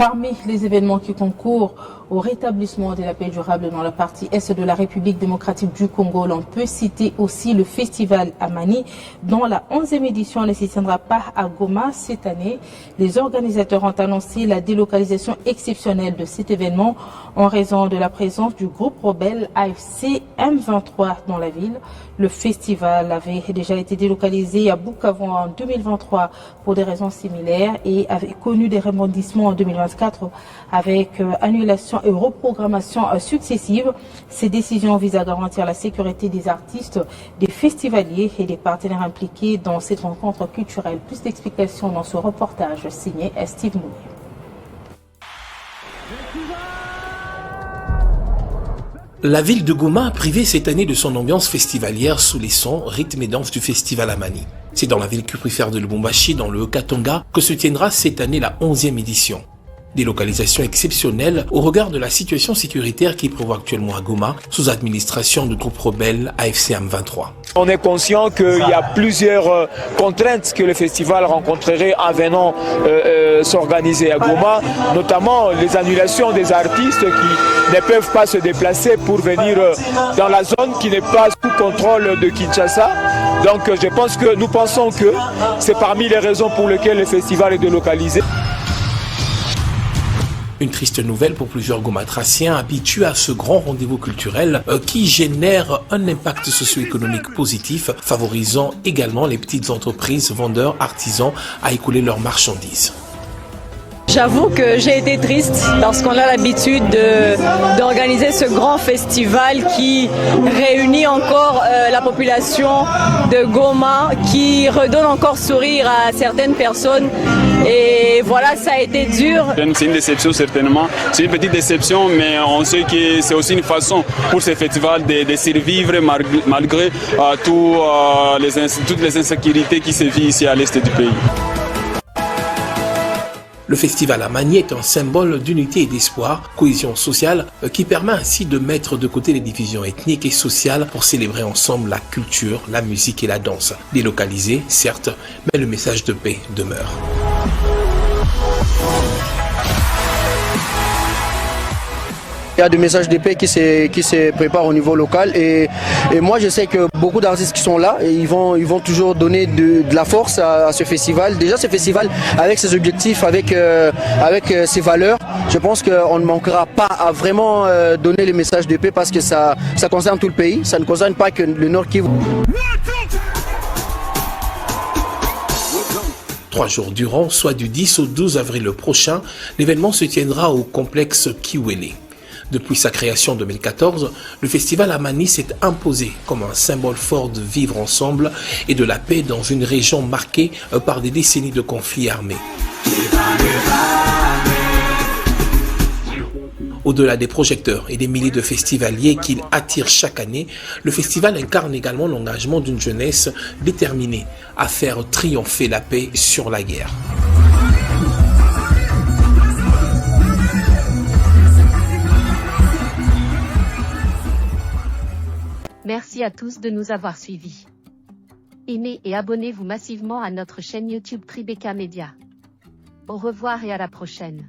Parmi les événements qui concourent au rétablissement de la paix durable dans la partie est de la République démocratique du Congo, l'on peut citer aussi le festival Amani, dont la 11e édition ne se tiendra pas à Goma cette année. Les organisateurs ont annoncé la délocalisation exceptionnelle de cet événement en raison de la présence du groupe rebelle AFC M23 dans la ville. Le festival avait déjà été délocalisé à Bukavu en 2023 pour des raisons similaires et avait connu des rebondissements en 2024 avec annulation et reprogrammation successives. Ces décisions visent à garantir la sécurité des artistes, des festivaliers et des partenaires impliqués dans cette rencontre culturelle. Plus d'explications dans ce reportage signé Steve Mounier. La ville de Goma a privé cette année de son ambiance festivalière sous les sons, rythmes et danses du festival Amani. C'est dans la ville cuprifère de Lubumbashi, dans le Haut-Katanga, que se tiendra cette année la 11e édition. Des localisations exceptionnelles au regard de la situation sécuritaire qui prévoit actuellement à Goma, sous administration du groupe rebelle AFC M23. On est conscient qu'il y a plusieurs contraintes que le festival rencontrerait en venant s'organiser à Goma, notamment les annulations des artistes qui ne peuvent pas se déplacer pour venir dans la zone qui n'est pas sous contrôle de Kinshasa. Donc nous pensons que c'est parmi les raisons pour lesquelles le festival est délocalisé. Une triste nouvelle pour plusieurs gomatraciens habitués à ce grand rendez-vous culturel qui génère un impact socio-économique positif, favorisant également les petites entreprises, vendeurs, artisans à écouler leurs marchandises. J'avoue que j'ai été triste parce qu'on a l'habitude d'organiser ce grand festival qui réunit encore la population de Goma, qui redonne encore sourire à certaines personnes. Et voilà, ça a été dur. C'est une déception certainement. C'est une petite déception, mais on sait que c'est aussi une façon pour ce festival de survivre malgré toutes les insécurités qui se vivent ici à l'est du pays. Le festival Amani est un symbole d'unité et d'espoir, cohésion sociale, qui permet ainsi de mettre de côté les divisions ethniques et sociales pour célébrer ensemble la culture, la musique et la danse. Délocalisé, certes, mais le message de paix demeure. Il y a des messages de paix qui se préparent au niveau local et moi je sais que beaucoup d'artistes qui sont là et ils vont toujours donner de la force à ce festival. Déjà ce festival avec ses objectifs, avec ses valeurs, je pense qu'on ne manquera pas à vraiment donner les messages de paix parce que ça concerne tout le pays, ça ne concerne pas que le Nord Kivu. 3 jours durant, soit du 10 au 12 avril prochain, l'événement se tiendra au complexe Kiwele. Depuis sa création en 2014, le festival Amani s'est imposé comme un symbole fort de vivre ensemble et de la paix dans une région marquée par des décennies de conflits armés. Au-delà des projecteurs et des milliers de festivaliers qu'il attire chaque année, le festival incarne également l'engagement d'une jeunesse déterminée à faire triompher la paix sur la guerre. Merci à tous de nous avoir suivis. Aimez et abonnez-vous massivement à notre chaîne YouTube Tribeca Media. Au revoir et à la prochaine.